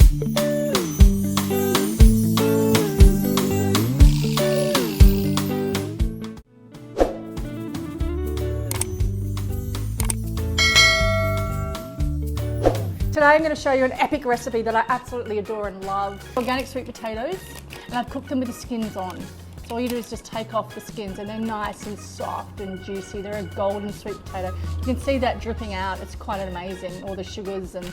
Today I'm going to show you an epic recipe that I absolutely adore and love. Organic sweet potatoes, and I've cooked them with the skins on. So all you do is just take off the skins and they're nice and soft and juicy. They're a golden sweet potato. You can see that dripping out. It's quite amazing, all the sugars and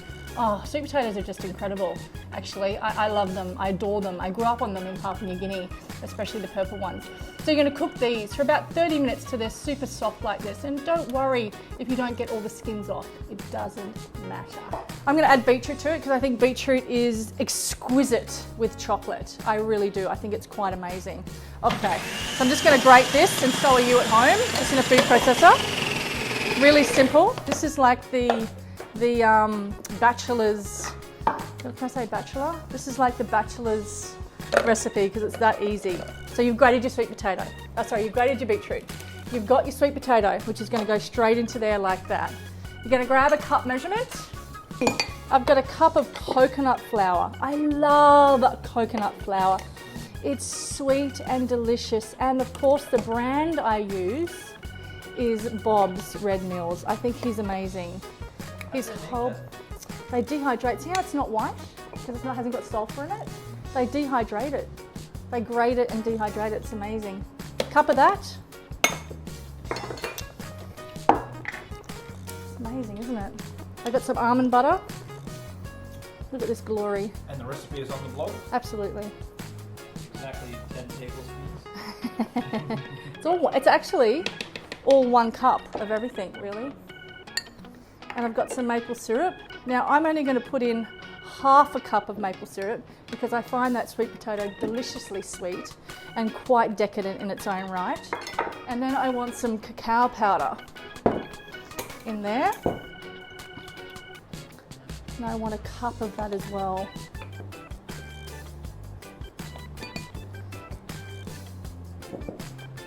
sweet potatoes are just incredible. Actually, I love them, I adore them. I grew up on them in Papua New Guinea, especially the purple ones. So you're going to cook these for about 30 minutes till they're super soft like this. And don't worry if you don't get all the skins off. It doesn't matter. I'm going to add beetroot to it because I think beetroot is exquisite with chocolate. I really do. I think it's quite amazing. Okay, so I'm just going to grate this, and so are you at home, just in a food processor. Really simple. This is like the bachelor's, can I say bachelor? This is like the bachelor's recipe because it's that easy. So you've grated your sweet potato. You've grated your beetroot. You've got your sweet potato, which is going to go straight into there like that. You're going to grab a cup measurement. I've got a cup of coconut flour. I love coconut flour. It's sweet and delicious. And of course the brand I use is Bob's Red Mills. I think he's amazing. His whole, they dehydrate. See how it's not white? Because it hasn't got sulfur in it? They dehydrate it. They grate it and dehydrate it. It's amazing. A cup of that. It's amazing, isn't it? I've got some almond butter. Look at this glory. And the recipe is on the blog? Absolutely. Exactly 10 tablespoons. It's actually all 1 cup of everything, really. And I've got some maple syrup. Now I'm only going to put in half a cup of maple syrup because I find that sweet potato deliciously sweet and quite decadent in its own right. And then I want some cacao powder in there. And I want a cup of that as well.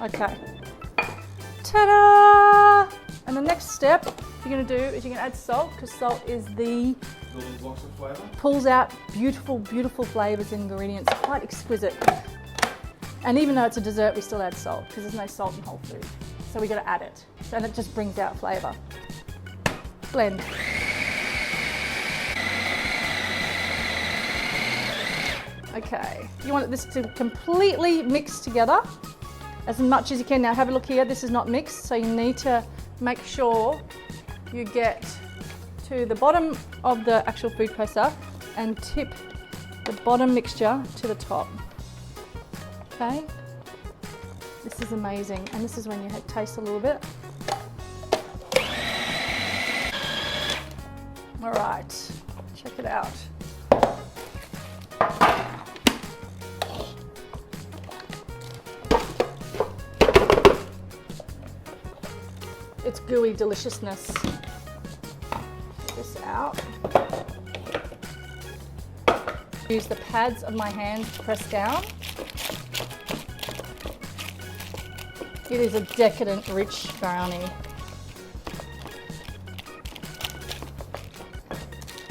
Okay. Ta-da! And the next step you're going to do is you're going to add salt, because salt is pulls out beautiful, beautiful flavours and ingredients. Quite exquisite. And even though it's a dessert, we still add salt because there's no salt in whole food. So we got to add it. And it just brings out flavour. Blend. Okay, you want this to completely mix together as much as you can. Now have a look here, this is not mixed, so you need to make sure you get to the bottom of the actual food processor and tip the bottom mixture to the top. Okay, this is amazing, and this is when you taste a little bit. All right, check it out. It's gooey deliciousness. Get this out. Use the pads of my hands to press down. It is a decadent, rich brownie.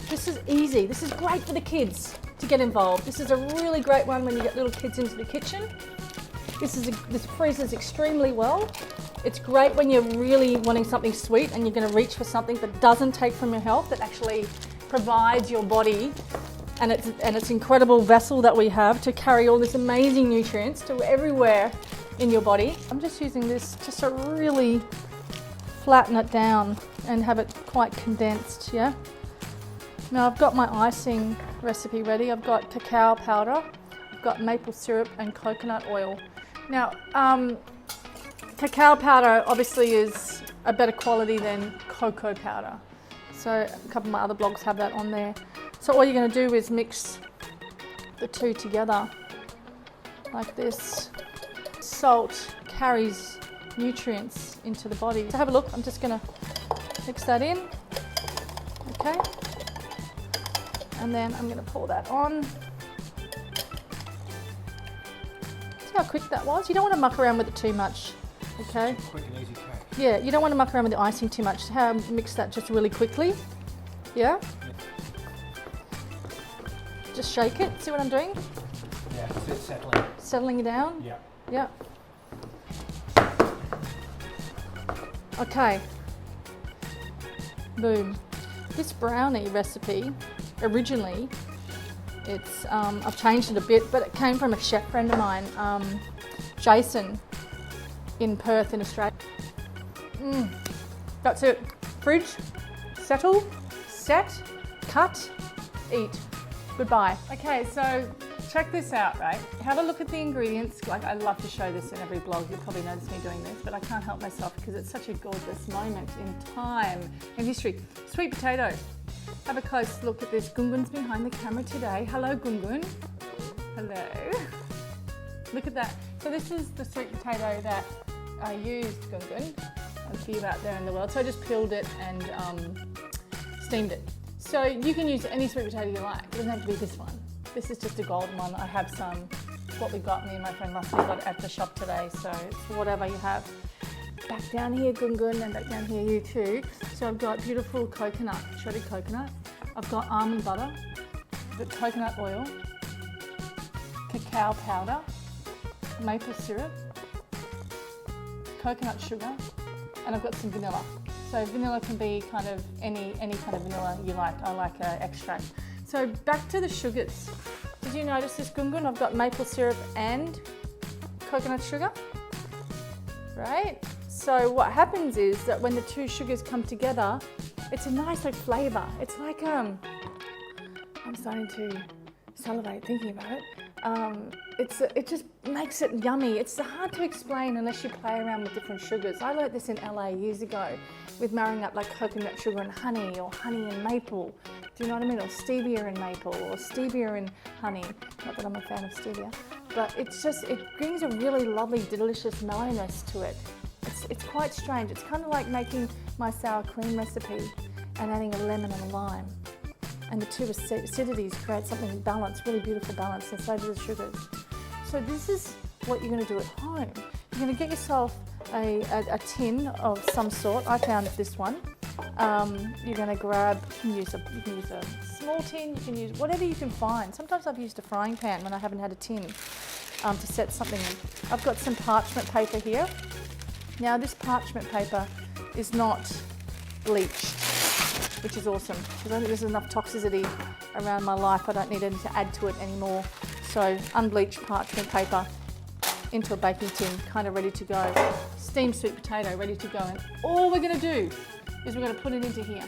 This is easy. This is great for the kids to get involved. This is a really great one when you get little kids into the kitchen. This freezes extremely well. It's great when you're really wanting something sweet and you're going to reach for something that doesn't take from your health, that actually provides your body and its incredible vessel that we have to carry all this amazing nutrients to everywhere in your body. I'm just using this just to really flatten it down and have it quite condensed, yeah? Now I've got my icing recipe ready. I've got cacao powder, I've got maple syrup and coconut oil. Now, cacao powder obviously is a better quality than cocoa powder. So a couple of my other blogs have that on there. So all you're going to do is mix the two together like this. Salt carries nutrients into the body. So have a look, I'm just going to mix that in, okay? And then I'm going to pour that on. See how quick that was? You don't want to muck around with it too much, okay? Quick and easy cake. Yeah, you don't want to muck around with the icing too much. Mix that just really quickly, yeah? Just shake it. See what I'm doing? Yeah, so it's settling. Settling it down. Yeah. Yeah. Okay. Boom. This brownie recipe, originally, it's I've changed it a bit, but it came from a chef friend of mine, Jason, in Perth in Australia. That's it. Fridge, settle, set, cut, eat. Goodbye. Okay, so check this out, right? Have a look at the ingredients. Like, I love to show this in every blog. You'll probably notice me doing this, but I can't help myself because it's such a gorgeous moment in time and history. Sweet potato. Have a close look at this. Gungun's behind the camera today. Hello, Gungun. Hello. Look at that. So this is the sweet potato that I used, Gungun. A few out there in the world. So I just peeled it and steamed it. So you can use any sweet potato you like. It doesn't have to be this one. This is just a golden one. I have some. It's what we got, me and my friend Lusty got at the shop today. So it's whatever you have. Back down here, Gungun, and back down here, you too. So I've got beautiful coconut, shredded coconut. I've got almond butter, I've got coconut oil, cacao powder, maple syrup, coconut sugar, and I've got some vanilla. So vanilla can be kind of any kind of vanilla you like. I like extract. So back to the sugars. Did you notice this, Gungun? I've got maple syrup and coconut sugar, right? So what happens is that when the two sugars come together, it's a nice like flavour. It's like, I'm starting to salivate thinking about it. It just makes it yummy. It's hard to explain unless you play around with different sugars. I learnt this in LA years ago with marrying up like coconut sugar and honey, or honey and maple. Do you know what I mean? Or stevia and maple, or stevia and honey. Not that I'm a fan of stevia, but it brings a really lovely, delicious mellowness to it. It's quite strange. It's kind of like making my sour cream recipe and adding a lemon and a lime. And the two acidities create something balanced, really beautiful balance, and so do the sugars. So this is what you're going to do at home. You're going to get yourself a tin of some sort. I found this one. You're going to grab, you can use a small tin, you can use whatever you can find. Sometimes I've used a frying pan when I haven't had a tin to set something in. I've got some parchment paper here. Now this parchment paper is not bleached, which is awesome, because I think there's enough toxicity around my life. I don't need anything to add to it anymore. So unbleached parchment paper into a baking tin, kind of ready to go. Steamed sweet potato ready to go. And all we're going to do is we're going to put it into here.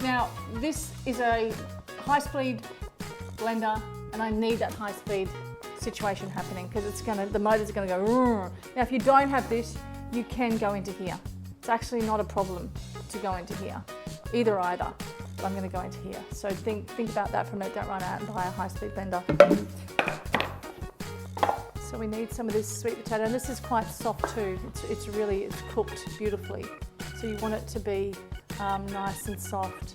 Now this is a high-speed blender, and I need that high-speed situation happening because the motor's going to go. Rrr. Now if you don't have this, you can go into here. It's actually not a problem to go into here. Either, but I'm going to go into here. So think about that for a minute. Don't run out and buy a high-speed blender. So we need some of this sweet potato, and this is quite soft too. It's cooked beautifully. So you want it to be nice and soft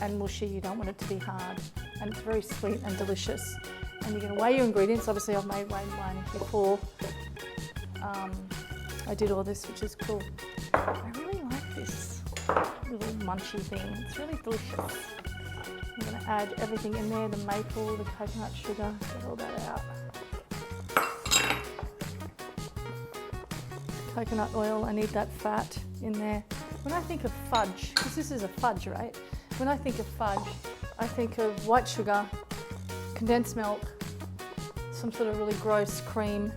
and mushy. You don't want it to be hard, and it's very sweet and delicious. And you're going to weigh your ingredients. Obviously, I've weighed mine before. I did all this, which is cool. I really like this little munchy thing. It's really delicious. I'm going to add everything in there, the maple, the coconut sugar, get all that out. Coconut oil, I need that fat in there. When I think of fudge, because this is a fudge, right? When I think of fudge, I think of white sugar, condensed milk, some sort of really gross cream.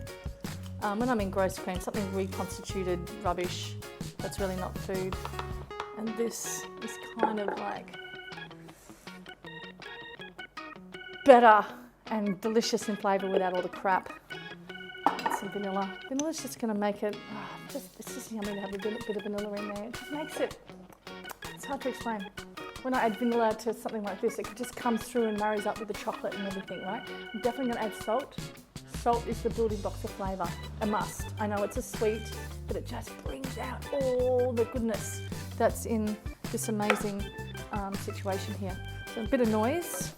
When I mean gross cream, something reconstituted rubbish that's really not food. And this is kind of like better and delicious in flavour without all the crap. Add some vanilla. Vanilla's just going to make it, it's just yummy to have a bit of vanilla in there. It just makes it, it's hard to explain. When I add vanilla to something like this, it just comes through and marries up with the chocolate and everything, right? I'm definitely going to add salt. Salt is the building blocks of flavour, a must. I know it's a sweet, but it just brings out all the goodness that's in this amazing situation here. So a bit of noise,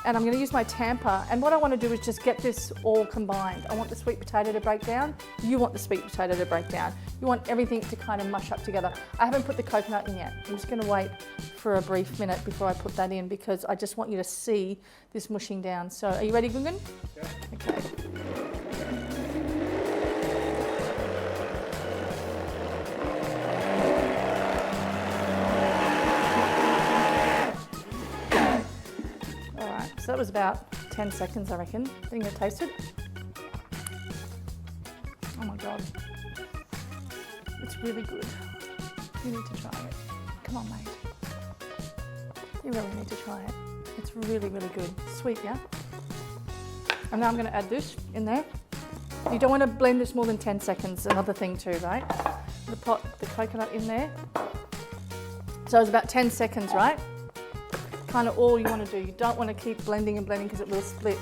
and I'm going to use my tamper, and what I want to do is just get this all combined. I want the sweet potato to break down, you want the sweet potato to break down. You want everything to kind of mush up together. I haven't put the coconut in yet. I'm just going to wait for a brief minute before I put that in because I just want you to see this mushing down. So are you ready, Gungun? Yeah. Okay. So that was about 10 seconds, I reckon. Are you going to taste it? Oh my God. It's really good. You need to try it. Come on, mate. You really need to try it. It's really, really good. Sweet, yeah? And now I'm going to add this in there. You don't want to blend this more than 10 seconds. Another thing too, right? The coconut in there. So it's about 10 seconds, right? Kind of all you want to do. You don't want to keep blending and blending because it will split.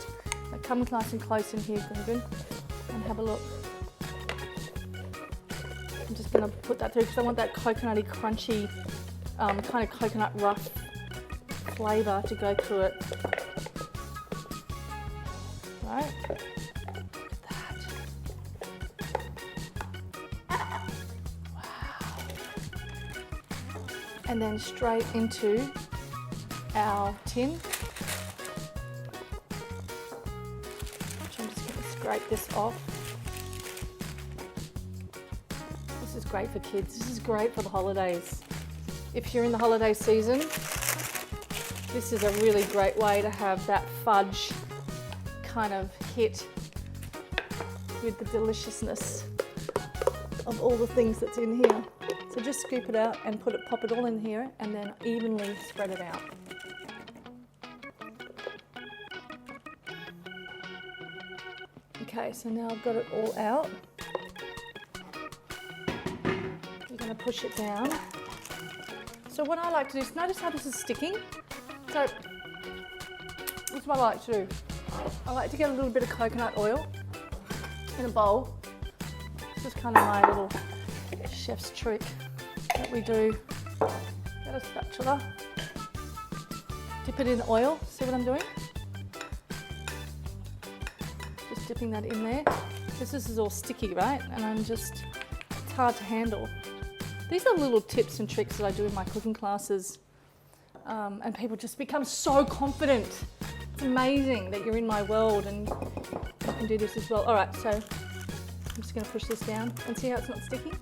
Now come nice and close in here, Gungun, and have a look. I'm just going to put that through because I want that coconutty, crunchy, kind of coconut rough flavour to go through it. Right? Look at that. Wow. And then straight into our tin. So I'm just going to scrape this off. This is great for kids. This is great for the holidays. If you're in the holiday season, this is a really great way to have that fudge kind of hit with the deliciousness of all the things that's in here. So just scoop it out and pop it all in here and then evenly spread it out. Okay, so now I've got it all out. You're going to push it down. So what I like to do is, notice how this is sticking? So this is what I like to do. I like to get a little bit of coconut oil in a bowl. This is kind of my little chef's trick that we do. Get a spatula, dip it in oil, see what I'm doing? Just dipping that in there, because this is all sticky, right? And it's hard to handle. These are little tips and tricks that I do in my cooking classes, and people just become so confident. It's amazing that you're in my world and you can do this as well. All right, so I'm just going to push this down and see how it's not sticky.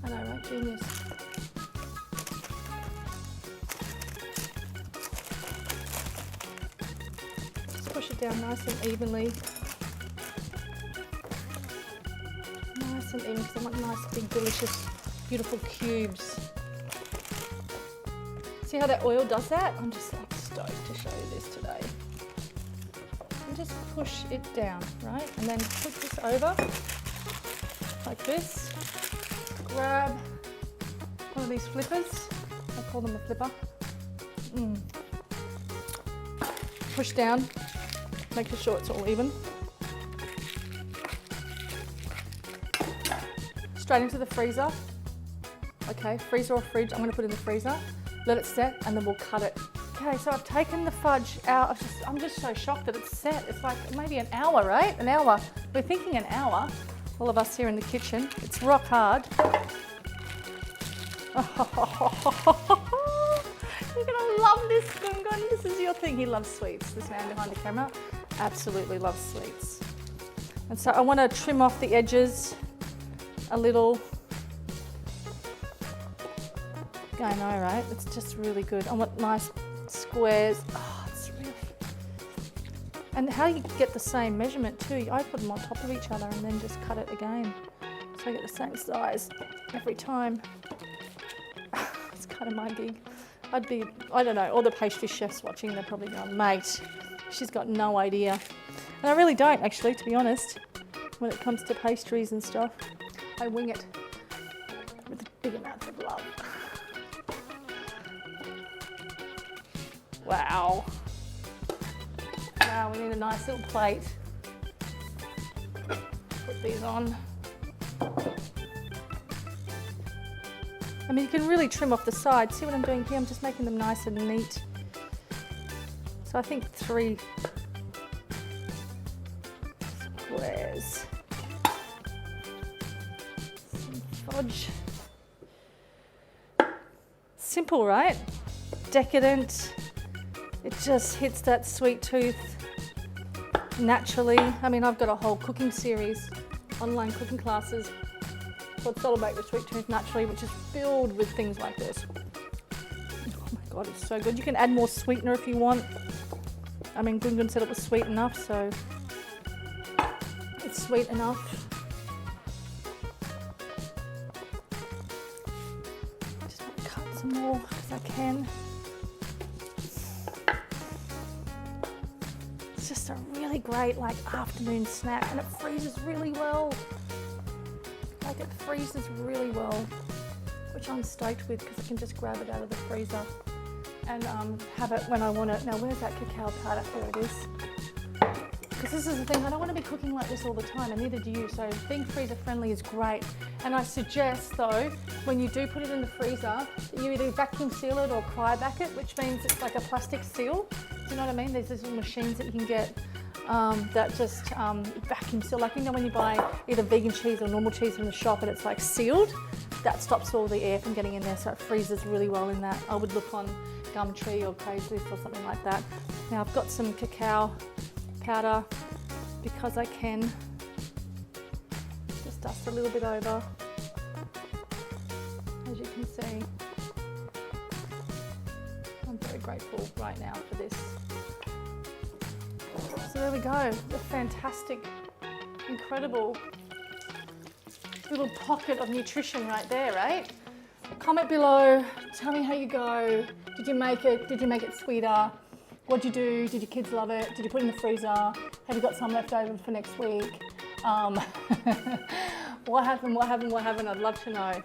I know, right? Genius. Just push it down nice and evenly. Nice and even, because I want nice, big, delicious, beautiful cubes. See how that oil does that? I'm just like stoked to show you this today. And just push it down, right? And then put this over like this. Grab one of these flippers. I call them a flipper. Push down, making sure it's all even. Straight into the freezer. Okay, freezer or fridge. I'm going to put it in the freezer. Let it set, and then we'll cut it. Okay, so I've taken the fudge out. I'm just so shocked that it's set. It's like maybe an hour, right? An hour. We're thinking an hour. All of us here in the kitchen. It's rock hard. You're gonna love this, Gungun. This is your thing. He loves sweets. This man behind the camera absolutely loves sweets. And so I want to trim off the edges a little. I know, right? It's just really good. I want nice squares. Oh, it's really. And how you get the same measurement too. I put them on top of each other and then just cut it again. So I get the same size every time. It's kind of my gig. I don't know, all the pastry chefs watching, they're probably going, mate, she's got no idea. And I really don't actually, to be honest, when it comes to pastries and stuff. I wing it with a big amount of love. Wow. Now we need a nice little plate. Put these on. I mean, you can really trim off the sides. See what I'm doing here? I'm just making them nice and neat. So So I think 3 squares. Some fudge. Simple, right? Decadent. It just hits that sweet tooth naturally. I mean, I've got a whole cooking series, online cooking classes called Celebrate the Sweet Tooth Naturally, which is filled with things like this. Oh my God, it's so good. You can add more sweetener if you want. I mean, Gungun said it was sweet enough, so it's sweet enough. Just cut some more as I can. It's just a really great like afternoon snack, and it freezes really well. Like it freezes really well, which I'm stoked with because I can just grab it out of the freezer and have it when I want it. Now, where's that cacao powder? There it is. Because this is the thing, I don't want to be cooking like this all the time, and neither do you. So being freezer friendly is great. And I suggest though, when you do put it in the freezer, that you either vacuum seal it or cryovac it, which means it's like a plastic seal. Do you know what I mean? There's these little machines that you can get that just vacuum seal. Like, you know, when you buy either vegan cheese or normal cheese from the shop and it's like sealed, that stops all the air from getting in there, so it freezes really well in that. I would look on Gumtree or Craigslist or something like that. Now I've got some cacao powder because I can. Just dust a little bit over, as you can see. I'm very grateful right now for this. So there we go, a fantastic, incredible little pocket of nutrition right there, right? Comment below, tell me how you go. Did you make it? Did you make it sweeter? What'd you do? Did your kids love it? Did you put it in the freezer? Have you got some left over for next week? What happened? I'd love to know.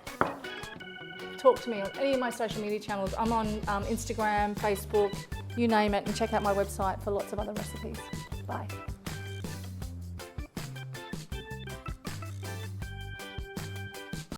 Talk to me on any of my social media channels. I'm on Instagram, Facebook, you name it, and check out my website for lots of other recipes. Bye.